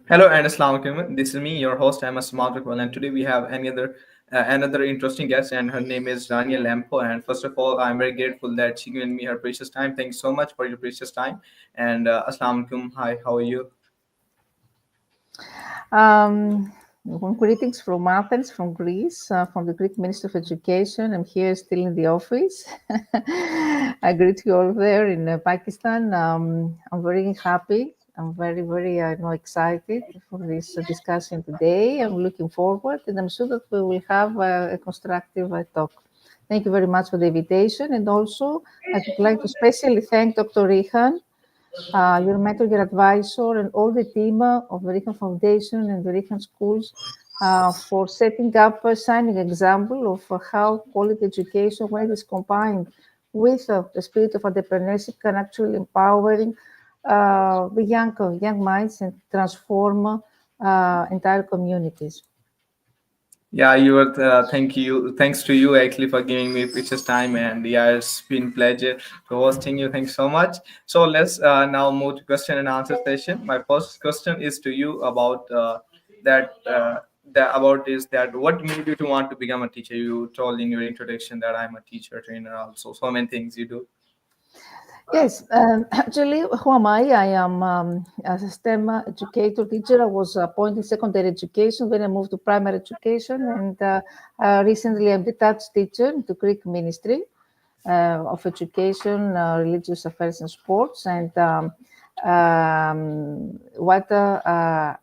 Hello and Assalamu alaikum. This is me, your host, I'm Asmat Iqbal, and today we have another interesting guest, and her name is Rania Lampou. And first of all, I'm very grateful that she given me her precious time. Thank you so much for your precious time. And Assalamu alaikum. Hi, how are you? Um, Greetings from Athens, from Greece, from the Greek Ministry of Education. I'm here still in the office. I greet you all there in Pakistan. I'm very happy. I'm very excited for this discussion today. I'm looking forward, and I'm sure that we will have a constructive talk. Thank you very much for the invitation, and also I would like to especially thank Dr. Rihan, your mentor, your advisor, and all the team of the Rican Foundation and the Rican Schools for setting up a shining example of how quality education, when it is combined with the spirit of entrepreneurship, can actually empowering the young minds and transform entire communities. Yeah, you were. Thank you. Thanks to you actually for giving me precious time, and yeah, it's been pleasure to hosting you. Thanks so much. So let's now move to question and answer session. My first question is to you about that. That about is that what made you to want to become a teacher? You told in your introduction that I'm a teacher trainer also. So many things you do. Yes, actually, who am I? I am a STEM educator teacher. I was appointed secondary education, then I moved to primary education, and recently I'm detached teacher to Greek Ministry of Education, Religious Affairs and Sports. And what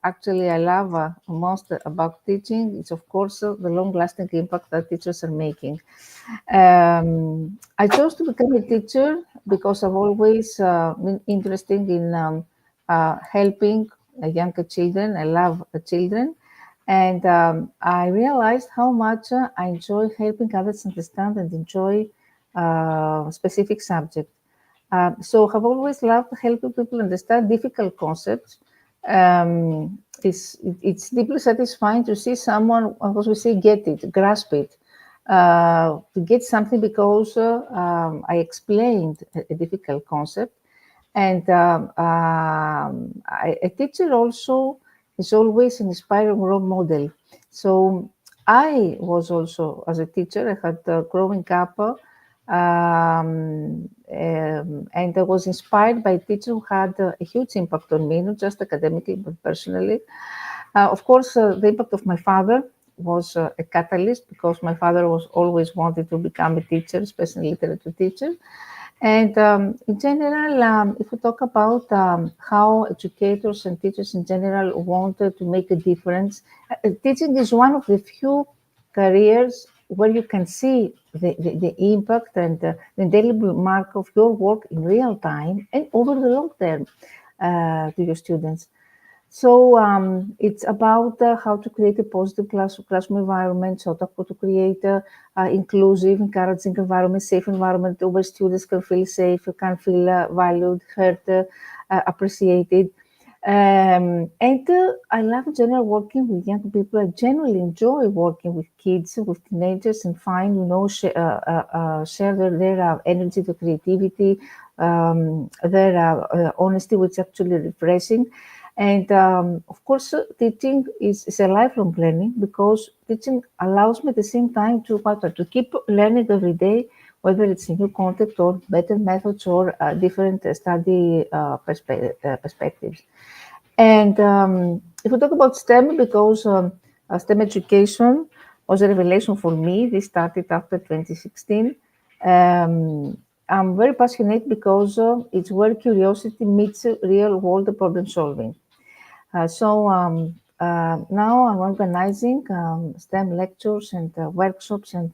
actually I love most about teaching is, of course, the long-lasting impact that teachers are making. I chose to become a teacher because I've always been interested in helping younger children. I love the children. And I realized how much I enjoy helping others understand and enjoy specific subject. So I've always loved helping people understand difficult concepts. It's deeply satisfying to see someone, as we say, get it, grasp it, to get something because I explained a difficult concept. And a teacher also is always an inspiring role model. So I was also, as a teacher, I had growing up, and I was inspired by a teacher who had a huge impact on me, not just academically, but personally. Of course, the impact of my father was a catalyst because my father was always wanted to become a teacher, especially literature teacher. And in general, if we talk about how educators and teachers in general wanted to make a difference, teaching is one of the few careers where you can see the impact and the indelible mark of your work in real time and over the long term to your students. So it's about how to create a positive classroom environment, so to create inclusive, encouraging environment, safe environment where students can feel safe, can feel valued, heard, appreciated. And I love in general working with young people. I genuinely enjoy working with kids, with teenagers, and find, share their energy, their creativity, their honesty, which is actually refreshing. And of course, teaching is a lifelong learning because teaching allows me at the same time to keep learning every day, whether it's a new content or better methods or different study perspectives. And if we talk about STEM, because STEM education was a revelation for me, this started after 2016. I'm very passionate because it's where curiosity meets real world problem solving. Now I'm organizing STEM lectures and workshops, and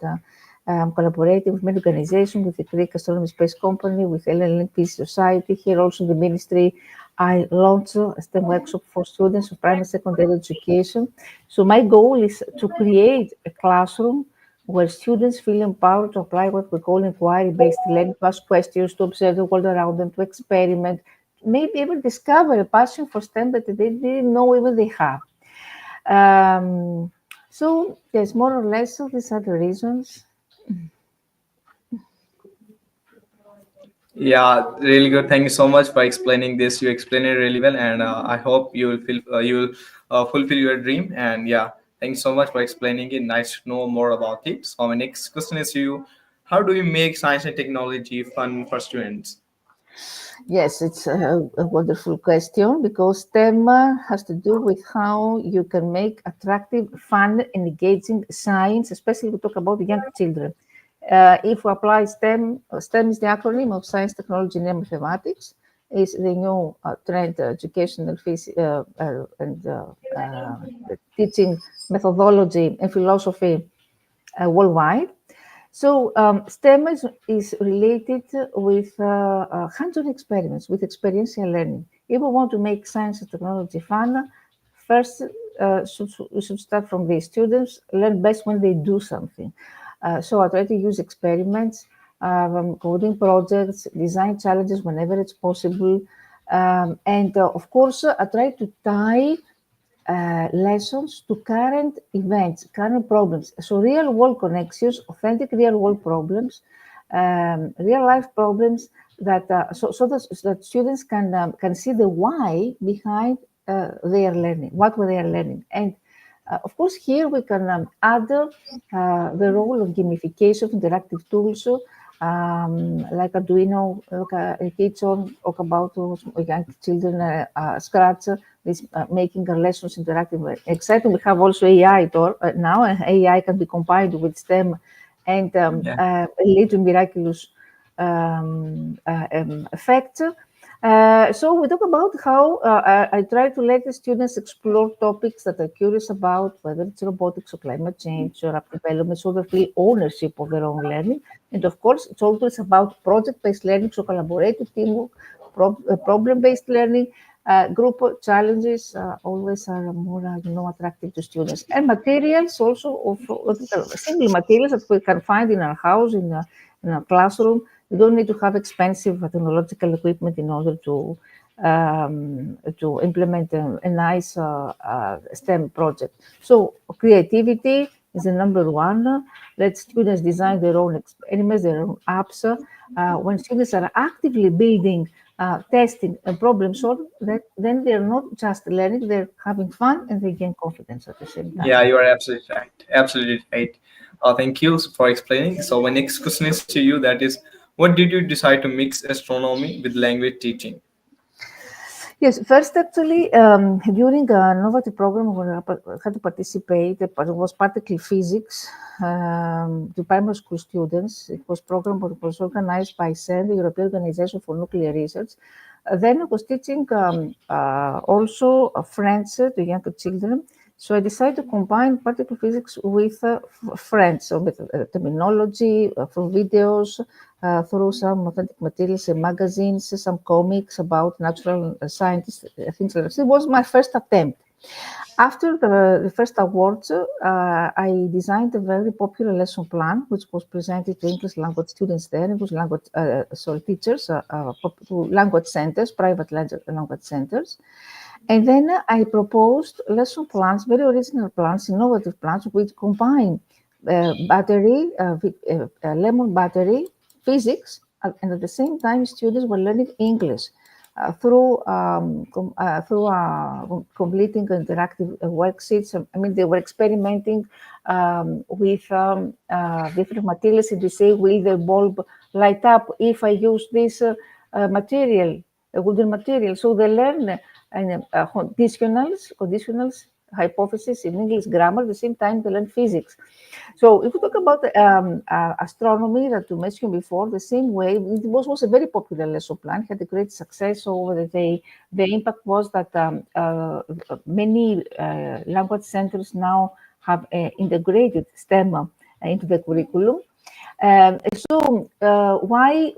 I'm collaborating with many organizations, with the Greek Astronomy Space Company, with LLN Peace Society. Here also in the ministry, I launch a STEM workshop for students of primary and secondary education. So my goal is to create a classroom where students feel empowered to apply what we call inquiry-based learning, to ask questions, to observe the world around them, to experiment, maybe even discover a passion for STEM that they didn't know even they have. Um, so, yes, more or less, so these are the reasons. Yeah, really good. Thank you so much for explaining this. You explained it really well, and I hope you will fulfill your dream. And yeah, thanks so much for explaining it. Nice to know more about it. So my next question is to you: how do we make science and technology fun for students? Yes, it's a wonderful question because STEM has to do with how you can make attractive, fun, and engaging science, especially we talk about young children. If we apply STEM, STEM is the acronym of Science, Technology, and Mathematics. Is the new trend, educational teaching methodology and philosophy worldwide. So STEM is related with hands-on experiments, with experiential learning. If we want to make science and technology fun, first we should start from the students learn best when they do something. So I try to use experiments, coding projects, design challenges whenever it's possible, and of course I try to tie lessons to current events, current problems. So real world connections, authentic real world problems, real life problems that so that students can see the why behind their learning, what they are learning, and of course here we can add the role of gamification of interactive tools. Like Arduino, like educator, talk about young children, Scratch, this making our lessons interactive. Exciting. We have also AI now, and AI can be combined with STEM and Yeah. lead to miraculous effects. So we talk about how I try to let the students explore topics that they're curious about, whether it's robotics or climate change or app development, so they feel ownership of their own learning. And of course, it's always about project-based learning, so collaborative teamwork, problem-based learning, group challenges always are more, attractive to students. And materials also of simple materials that we can find in our house, in our classroom. You don't need to have expensive technological equipment in order to implement a nice STEM project. So creativity is the number one. Let students design their own experiments, their own apps. When students are actively building, testing, and problem solving, then they're not just learning; they're having fun and they gain confidence at the same time. Yeah, you are absolutely right. Absolutely right. Thank you for explaining. So my next question is to you. That is, what did you decide to mix astronomy with language teaching? Yes, first actually, during a novelty program where I had to participate, it was particularly physics to primary school students. It was program that was organized by CERN, the European Organization for Nuclear Research. Then I was teaching also French to younger children. So I decided to combine particle physics with French, so with terminology, through videos, through some authentic materials and magazines, some comics about natural scientists, things like that. So it was my first attempt. After the first awards, I designed a very popular lesson plan, which was presented to English language students there, English language, teachers, to language centers, private language centers. And then I proposed lesson plans, very original plans, innovative plans, which combine lemon battery, physics, and at the same time, students were learning English through completing interactive worksheets. I mean, they were experimenting with different materials, and they say, will the bulb light up if I use this material, a wooden material? So they learn conditionals, hypothesis in English grammar. At the same time, they learn physics. So if we talk about astronomy that you mentioned before, the same way, it was a very popular lesson plan, had a great success over the day. The impact was that many language centers now have integrated STEM into the curriculum. Why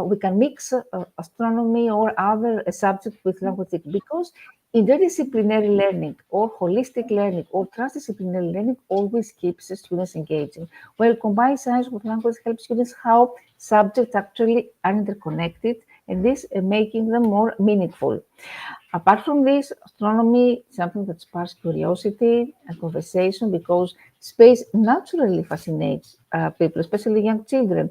we can mix astronomy or other subjects with language? Because interdisciplinary learning or holistic learning or transdisciplinary learning always keeps the students engaging. While combined science with language helps students how subjects actually are interconnected, and this making them more meaningful. Apart from this, astronomy is something that sparks curiosity and conversation because space naturally fascinates people, especially young children.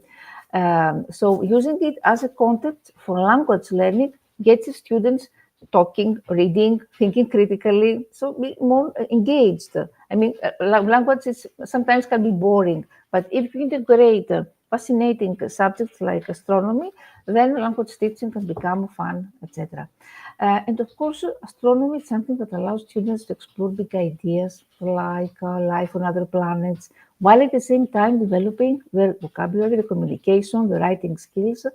So using it as a concept for language learning gets the students talking, reading, thinking critically, so be more engaged. I mean, language is sometimes can be boring, but if you integrate fascinating subjects like astronomy, then language teaching can become fun, etc. And of course, astronomy is something that allows students to explore big ideas like life on other planets, while at the same time developing their vocabulary, the communication, the writing skills.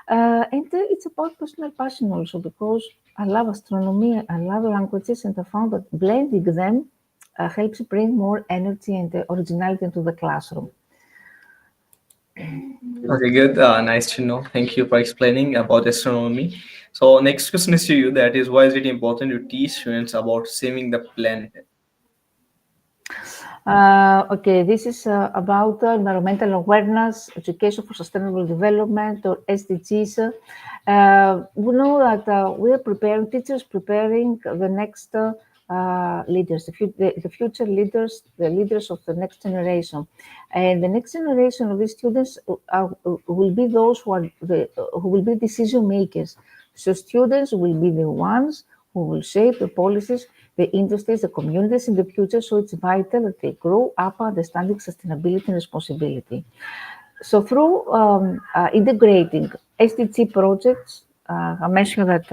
And it's about personal passion also, because I love astronomy, I love languages, and I found that blending them helps bring more energy and originality into the classroom. Okay, good. Nice to know. Thank you for explaining about astronomy. So next question is to you. That is, why is it important to teach students about saving the planet? Okay, this is about environmental awareness, education for sustainable development, or SDGs. We know that we are preparing, teachers preparing the next leaders, the future leaders, the leaders of the next generation. And the next generation of these students will be those who will be decision makers. So students will be the ones who will shape the policies, the industries, the communities in the future. So it's vital that they grow up understanding sustainability and responsibility. So through integrating SDG projects, I mentioned that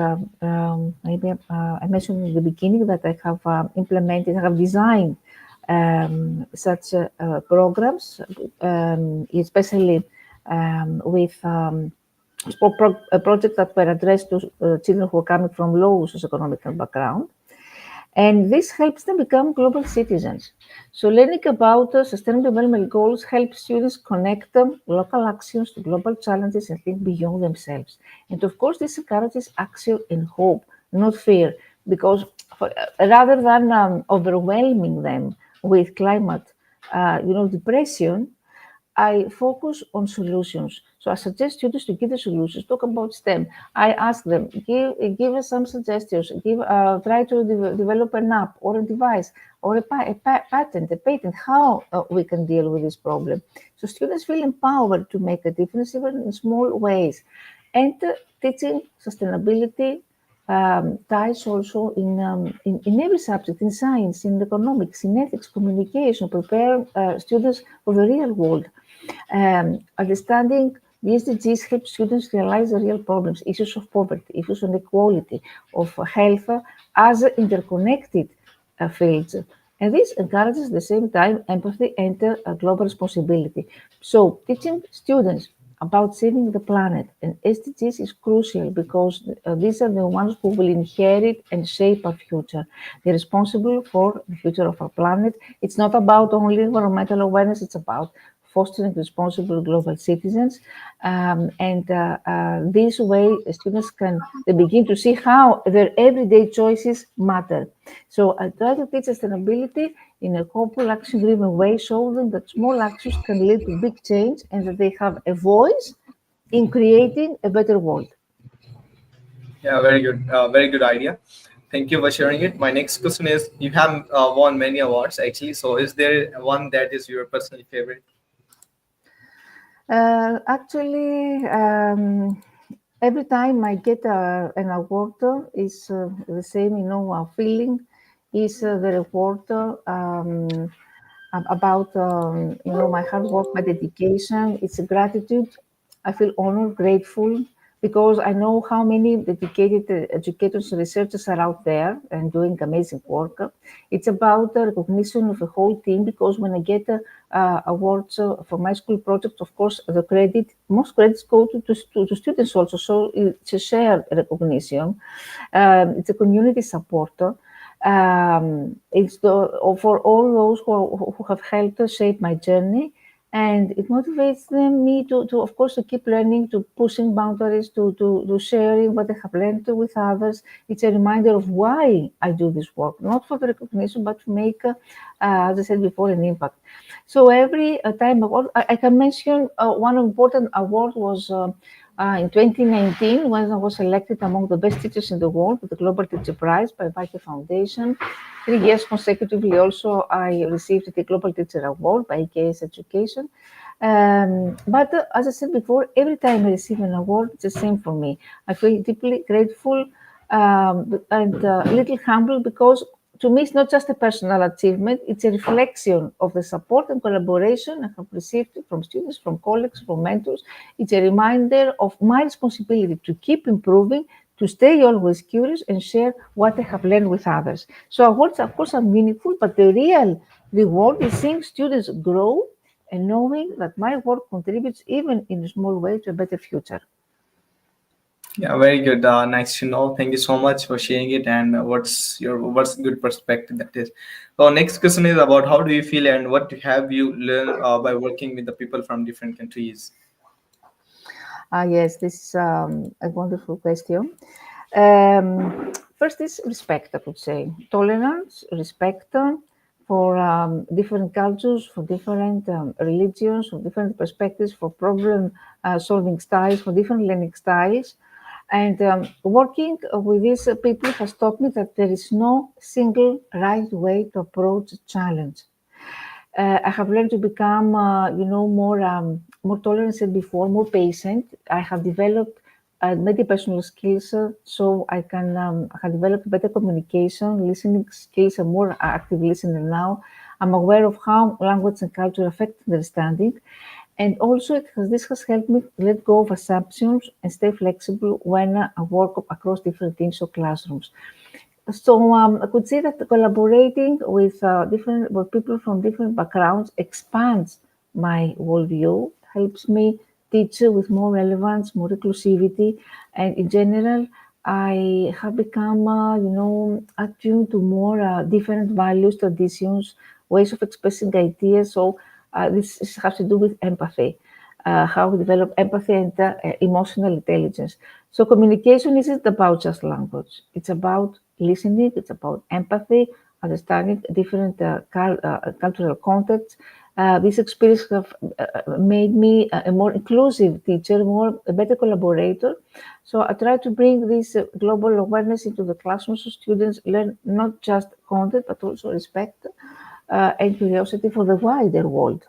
maybe I mentioned in the beginning that I have implemented, I have designed such programs, especially with projects that were addressed to children who are coming from low socioeconomic background. And this helps them become global citizens. So learning about sustainable development goals helps students connect local actions to global challenges and think beyond themselves. And of course, this encourages action and hope, not fear, because rather than overwhelming them with climate, depression, I focus on solutions. So I suggest students to give the solutions, talk about STEM. I ask them, give us some suggestions, try to develop an app or a device or a patent, how we can deal with this problem. So students feel empowered to make a difference even in small ways. And teaching sustainability ties also in every subject, in science, in economics, in ethics, communication, prepare students for the real world. Understanding the SDGs helps students realize the real problems, issues of poverty, issues of inequality, of health, as interconnected fields. And this encourages at the same time empathy and global responsibility. So teaching students about saving the planet and SDGs is crucial, because these are the ones who will inherit and shape our future. They're responsible for the future of our planet. It's not about only environmental awareness, it's about fostering responsible global citizens. And this way, students they begin to see how their everyday choices matter. So I try to teach sustainability in a hopeful, action-driven way, show them that small actions can lead to big change and that they have a voice in creating a better world. Yeah, very good. Very good idea. Thank you for sharing it. My next question is: you have won many awards actually. So, is there one that is your personal favorite? Actually, every time I get an award, is the same, feeling is the reward about, my hard work, my dedication. It's a gratitude. I feel honored, grateful, because I know how many dedicated educators and researchers are out there and doing amazing work. It's about the recognition of the whole team, because when I get awards for my school project, of course, most credits go to students also. So it's a shared recognition. It's a community support. For all those who have helped shape my journey, and it motivates me to of course to keep learning, to pushing boundaries, to sharing what I have learned with others. It's a reminder of why I do this work, not for the recognition, but to make, as I said before, an impact. So every time I can mention one important award was In 2019, when I was elected among the best teachers in the world with the Global Teacher Prize by Viking Foundation. 3 years consecutively also, I received the Global Teacher Award by EKS Education. But as I said before, every time I receive an award, it's the same for me. I feel deeply grateful and a little humble because to me, it's not just a personal achievement, it's a reflection of the support and collaboration I have received from students, from colleagues, from mentors. It's a reminder of my responsibility to keep improving, to stay always curious and share what I have learned with others. So awards, of course, are meaningful, but the real reward is seeing students grow and knowing that my work contributes even in a small way to a better future. Yeah, very good. Nice to know. Thank you so much for sharing it. And what's good perspective that is. So next question is about how do you feel and what have you learned by working with the people from different countries? Yes, this is a wonderful question. First is respect, I would say. Tolerance, respect for different cultures, for different religions, for different perspectives, for problem solving styles, for different learning styles. And working with these people has taught me that there is no single right way to approach a challenge. I have learned to become, more tolerant than before, more patient. I have developed many personal skills, so I have developed better communication, listening skills. I'm more active listener now. I'm aware of how language and culture affect understanding. And also, this has helped me let go of assumptions and stay flexible when I work across different teams or classrooms. So I could say that collaborating with with people from different backgrounds expands my worldview, helps me teach with more relevance, more inclusivity, and in general, I have become, attuned to more different values, traditions, ways of expressing ideas. So this has to do with empathy, how we develop empathy and emotional intelligence. So communication isn't about just language. It's about listening. It's about empathy, understanding different cultural contexts. This experience have made me a more inclusive teacher, a better collaborator. So I try to bring this global awareness into the classroom so students learn not just content, but also respect and curiosity for the wider world.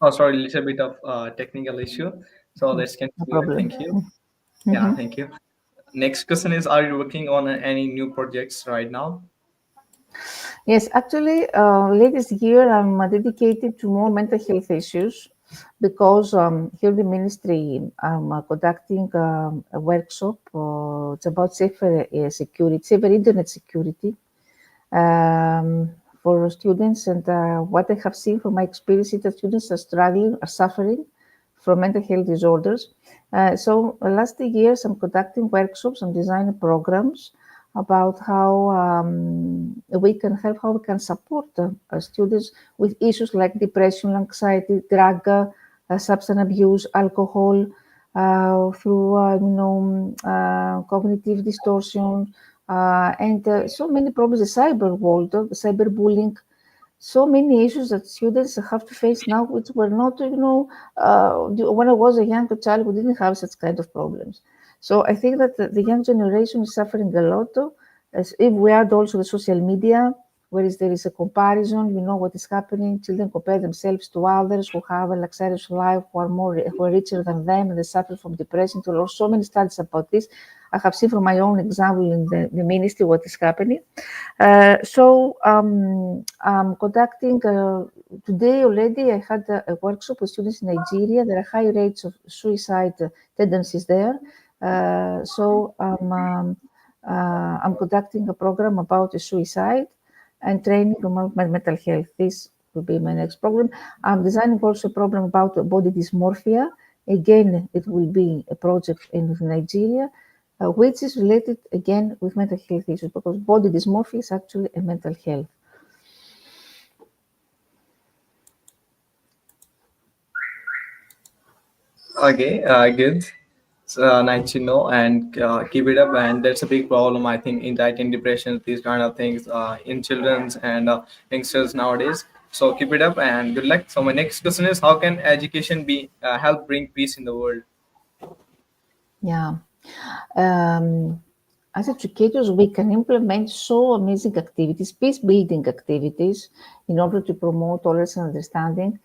Oh, sorry, a little bit of technical issue. So let's No continue. problem. Thank you. Yeah, thank you. Next question is, are you working on any new projects right now? Yes, actually, latest year I'm dedicated to more mental health issues because here in the ministry I'm conducting a workshop. It's about safer security, safer internet security for students. And what I have seen from my experience is that students are struggling, are suffering from mental health disorders. So last years I'm conducting workshops and designing programs about how we can help, how we can support students with issues like depression, anxiety, drug, substance abuse, alcohol, through cognitive distortion, and so many problems, the cyber world, the cyberbullying, so many issues that students have to face now, which were not, when I was a young child, we didn't have such kind of problems. So I think that the young generation is suffering a lot. As if we add also the social media, whereas there is a comparison, you know what is happening. Children compare themselves to others who have a luxurious life, who are richer than them, and they suffer from depression. There are so many studies about this. I have seen from my own example in the ministry what is happening. I'm conducting today already. I had a workshop with students in Nigeria. There are high rates of suicide tendencies there. I'm conducting a program about suicide and training about mental health. This will be my next program. I'm designing also a program about body dysmorphia. Again, it will be a project in Nigeria, which is related again with mental health issues, because body dysmorphia is actually a mental health. Okay, good. Nice to know, and keep it up. And that's a big problem, I think, anxiety, depression, these kind of things in children's and youngsters nowadays. So keep it up and good luck. So my next question is, how can education be help bring peace in the world? Yeah. Um, as educators, we can implement so amazing activities, peace-building activities, in order to promote tolerance and understanding.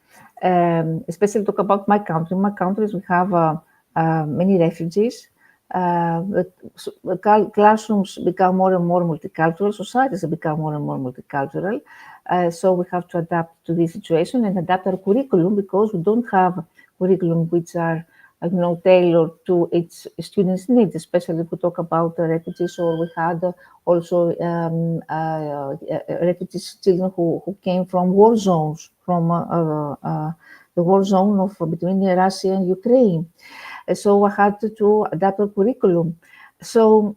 Especially talk about my country. In my countries, we have many refugees. Classrooms become more and more multicultural. Societies have become more and more multicultural. So we have to adapt to this situation and adapt our curriculum, because we don't have curriculum which are tailored to its students' needs, especially if we talk about refugees, or we had also refugees children who came from war zones, from the war zone of between Russia and Ukraine. So I had to adapt a curriculum. So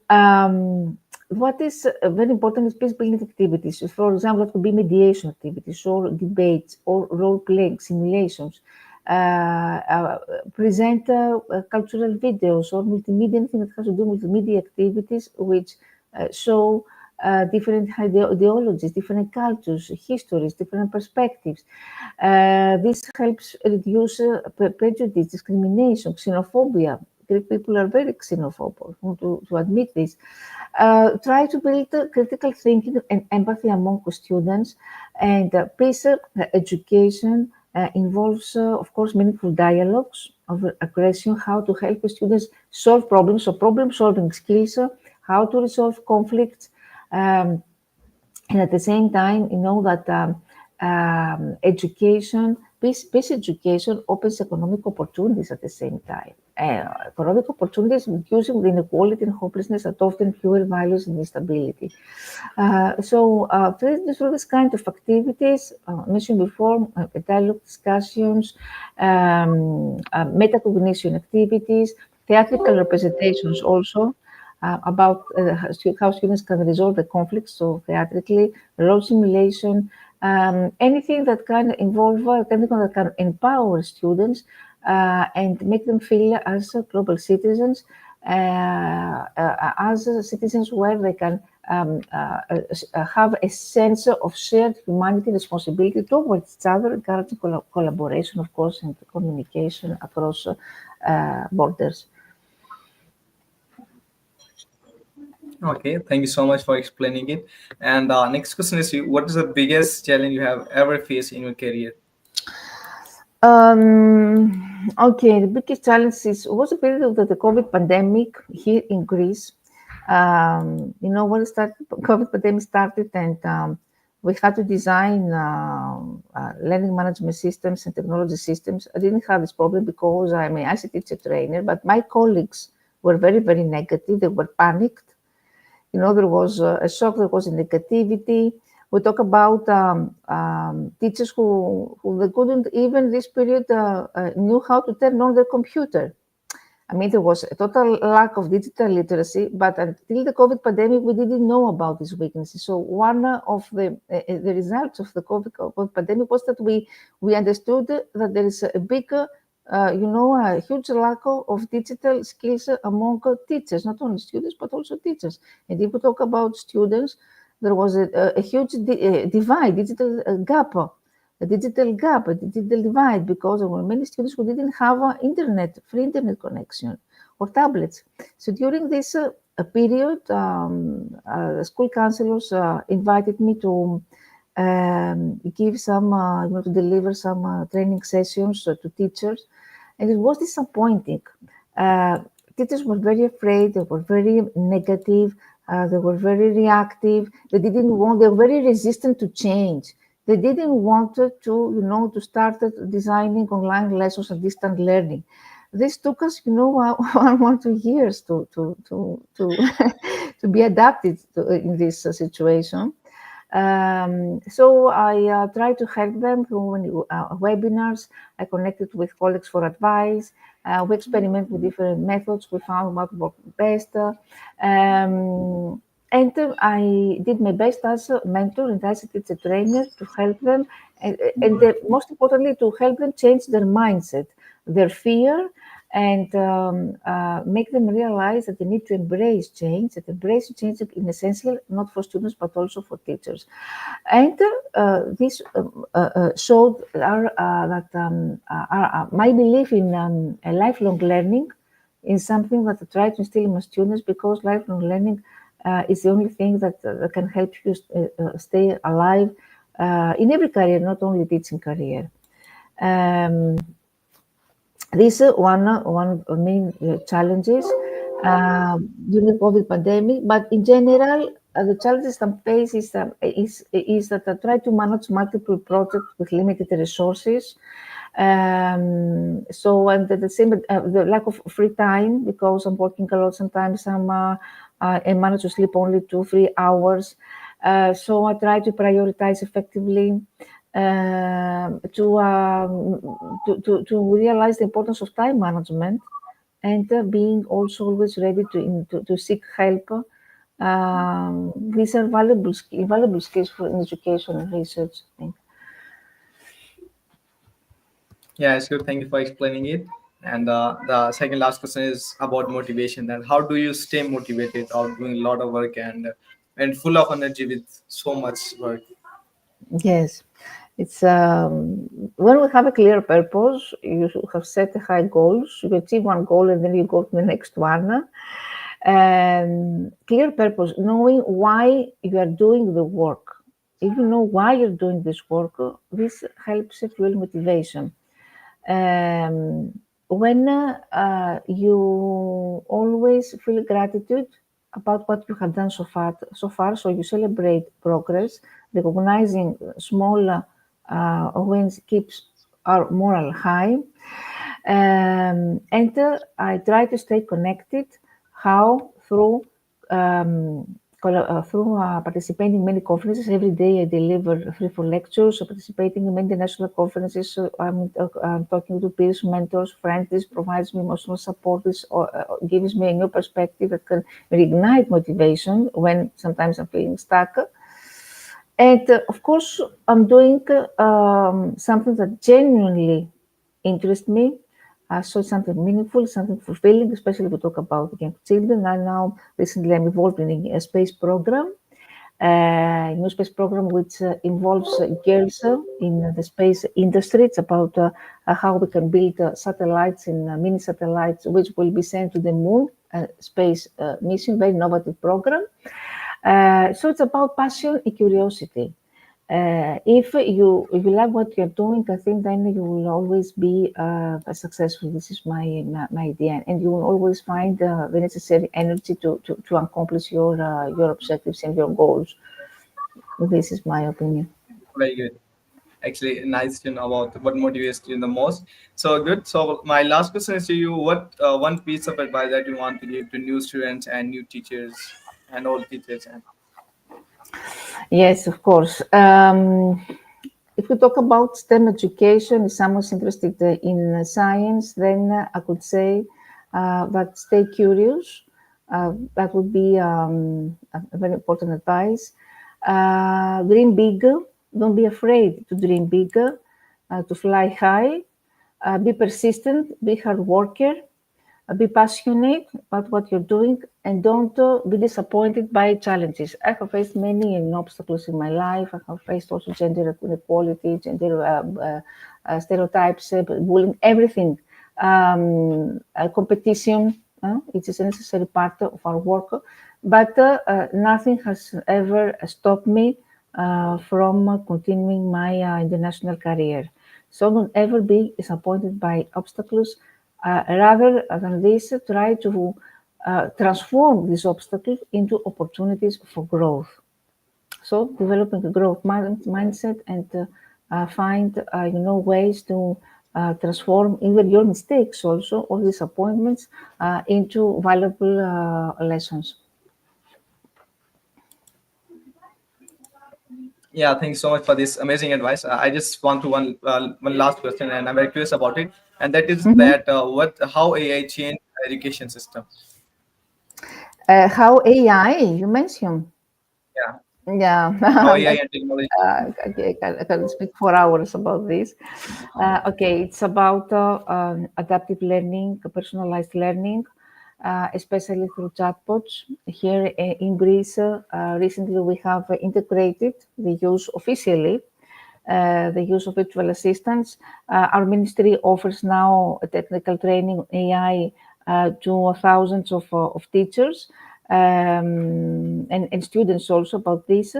what is very important is peace-building activities. For example, it could be mediation activities, or debates, or role-playing simulations. Present cultural videos or multimedia, anything that has to do with multimedia activities, which show different ideologies, different cultures, histories, different perspectives. This helps reduce prejudice, discrimination, xenophobia. Greek people are very xenophobic, to admit this. Try to build critical thinking and empathy among students, and peace education involves, of course, meaningful dialogues of aggression, how to help the students solve problems, so problem-solving skills, how to resolve conflicts, and at the same time, that education, peace education opens economic opportunities at the same time. Economic opportunities reducing the inequality and hopelessness that often fuel violence and instability. Through this kind of activities, mentioned before, dialogue discussions, metacognition activities, theatrical representations also, about how students can resolve the conflicts, so theatrically, role simulation, anything that can involve, anything that can empower students and make them feel as global citizens, as citizens where they can have a sense of shared humanity, responsibility towards each other, encouraging collaboration, of course, and communication across borders. Okay, thank you so much for explaining it. And next question is, what is the biggest challenge you have ever faced in your career? Okay, the biggest challenge was the period of the COVID pandemic here in Greece. When the COVID pandemic started, and we had to design learning management systems and technology systems. I didn't have this problem because I'm an ICT teacher trainer, but my colleagues were very, very negative. They were panicked. There was a shock, there was a negativity. We talk about teachers who they couldn't even this period knew how to turn on their computer. I mean, there was a total lack of digital literacy, but until the COVID pandemic, we didn't know about these weaknesses. So one of the results of the COVID pandemic was that we understood that there is a big, a huge lack of digital skills among teachers, not only students, but also teachers. And if we talk about students, there was a huge divide, digital gap, a digital divide, because there were many students who didn't have free internet connection or tablets. So during this period, the school counselors invited me to give some, to deliver some training sessions to teachers, and it was disappointing. Teachers were very afraid, they were very negative, they were very reactive, they were very resistant to change. They didn't want to, to start designing online lessons and distant learning. This took us, 2 years to to be adapted in this situation. So I try to help them through webinars. I connected with colleagues for advice. We experiment with different methods. We found what worked best. And I did my best as a mentor and as a teacher trainer to help them, and most importantly, to help them change their mindset, their fear, and make them realize that they need to embrace change, that embrace change is essential not for students but also for teachers. And this showed my belief in a lifelong learning is something that I try to instill in my students, because lifelong learning is the only thing that can help you stay alive in every career, not only teaching career. This is one of main challenges during the COVID pandemic, but in general, the challenges I face is that I try to manage multiple projects with limited resources. So, and the same, the lack of free time, because I'm working a lot. Sometimes I manage to sleep only 2-3 hours. So I try to prioritize effectively. To realize the importance of time management, and being also always ready to seek help. These are valuable skills for in education and research, I think. Yeah, it's good. Thank you for explaining it. And the second last question is about motivation. That how do you stay motivated of doing a lot of work and full of energy with so much work? Yes, it's when we have a clear purpose, you have set high goals, you achieve one goal and then you go to the next one. Clear purpose, knowing why you are doing the work. If you know why you're doing this work, this helps fuel motivation. When you always feel gratitude about what you have done so you celebrate progress, recognizing small wins keeps our moral high. And I try to stay connected. How? Through participating in many conferences. Every day I deliver 3-4 lectures, participating in many national conferences. So I'm talking to peers, mentors, friends. This provides me emotional support. This gives me a new perspective that can reignite motivation when sometimes I'm feeling stuck. And of course, I'm doing something that genuinely interests me. So it's something meaningful, something fulfilling, especially if we talk about young children. I now recently I'm involved in a space program, a new space program which involves girls in the space industry. It's about how we can build satellites and mini satellites which will be sent to the moon, space mission, very innovative program. So it's about passion and curiosity. If you like what you're doing, I think then you will always be successful. This is my idea, and you will always find the necessary energy to accomplish your objectives and your goals. This is my opinion. Very good. Actually, nice to know about what motivates you the most. So good. So my last question is to you: what one piece of advice that you want to give to new students and new teachers and old teachers? And Yes, of course. If we talk about STEM education, if someone's interested in science, then I could say that stay curious. That would be a very important advice. Dream bigger. Don't be afraid to dream bigger, to fly high. Be persistent. Be hard worker. Be passionate about what you're doing, and don't be disappointed by challenges. I have faced many obstacles in my life. I have faced also gender inequality, gender stereotypes, bullying, everything. Competition, it is a necessary part of our work, but nothing has ever stopped me from continuing my international career. So don't ever be disappointed by obstacles. Rather than this, try to transform these obstacles into opportunities for growth. So developing a growth mindset and find ways to transform even your mistakes also or disappointments into valuable lessons. Yeah, thanks so much for this amazing advice. I just want to one last question, and I'm very curious about it, and that is Mhm. that what how AI changed education system. How AI, you mentioned. Yeah, Yeah, how AI and technology. okay, I can speak for hours about this. Okay, it's about adaptive learning, personalized learning, especially through chatbots. Here in Greece, recently we have integrated the use officially the use of virtual assistants. Our ministry offers now a technical training AI to thousands of teachers and students also about this.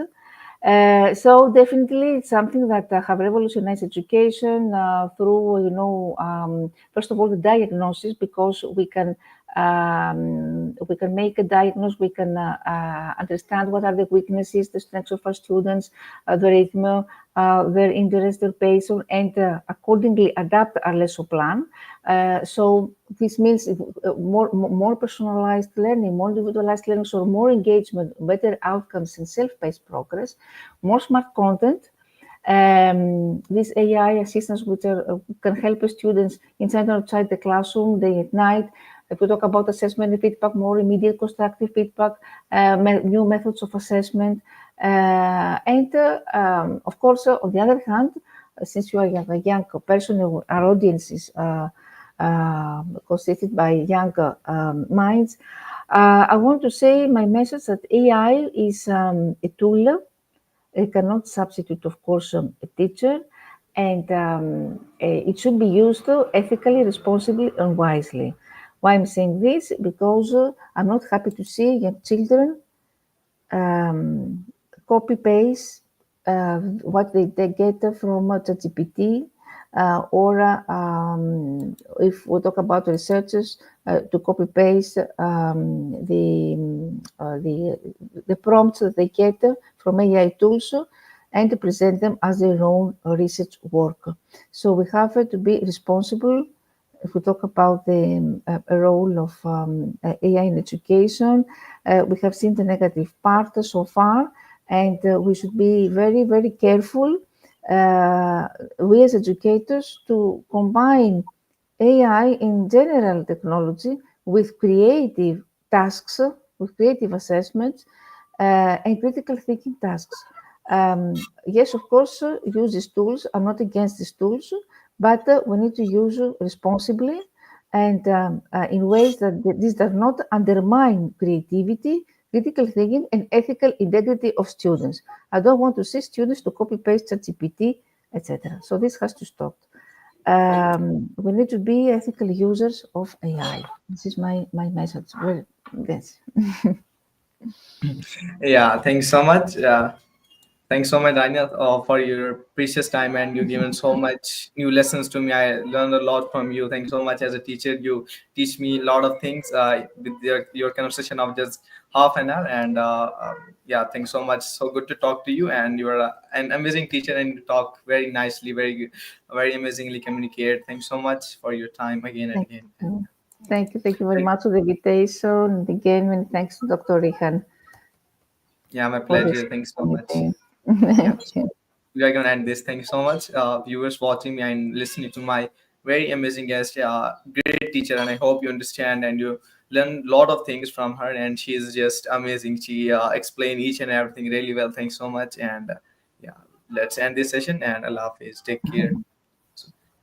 So definitely it's something that have revolutionized education through, first of all, the diagnosis, because we can make a diagnosis, we can understand what are the weaknesses, the strengths of our students, the rhythm, their interest, their pace, and accordingly adapt our lesson plan. So this means more personalized learning, more individualized learning, so more engagement, better outcomes, and self-paced progress, more smart content. These AI assistants, which can help students inside and outside the classroom, day and night. If we talk about assessment and feedback, more immediate constructive feedback, new methods of assessment, and of course, on the other hand, since you are a young person, our audience is constituted by young minds. I want to say my message that AI is a tool. It cannot substitute, of course, a teacher, and it should be used ethically, responsibly, and wisely. Why I'm saying this? Because I'm not happy to see young children um, copy paste what they get from ChatGPT, or if we talk about researchers, to copy paste the prompts that they get from AI tools and to present them as their own research work. So we have to be responsible if we talk about the role of AI in education. We have seen the negative part so far, and we should be very, very careful, we as educators, to combine AI in general technology with creative tasks, with creative assessments, and critical thinking tasks. Yes, of course, use these tools. I'm not against these tools, but we need to use responsibly and in ways that this does not undermine creativity, critical thinking, and ethical integrity of students. I don't want to see students to copy paste ChatGPT, etc. So this has to stop. We need to be ethical users of AI. This is my message. Well, yes. Yeah, thanks so much. Thanks so much, Rania, for your precious time, and you given so much new lessons to me. I learned a lot from you. Thanks so much as a teacher. You teach me a lot of things with your conversation of just half an hour. And yeah, thanks so much. So good to talk to you. And you're an amazing teacher, and you talk very nicely, very amazingly communicate. Thanks so much for your time again and Thank again. And you. Thank you very much for the invitation. And again, many thanks to Dr. Rihan yeah, my for this pleasure. Thanks so much. opportunity. Yeah. Okay. We are gonna end this. Thank you so much, viewers watching me and listening to my very amazing guest, great teacher, and I hope you understand and you learn a lot of things from her. And she is just amazing. She explained each and everything really well. Thanks so much, and yeah, let's end this session. And Allah Hafiz. Take care.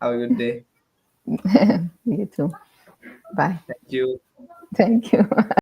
Have a good day. You too. Bye. Thank you. Thank you.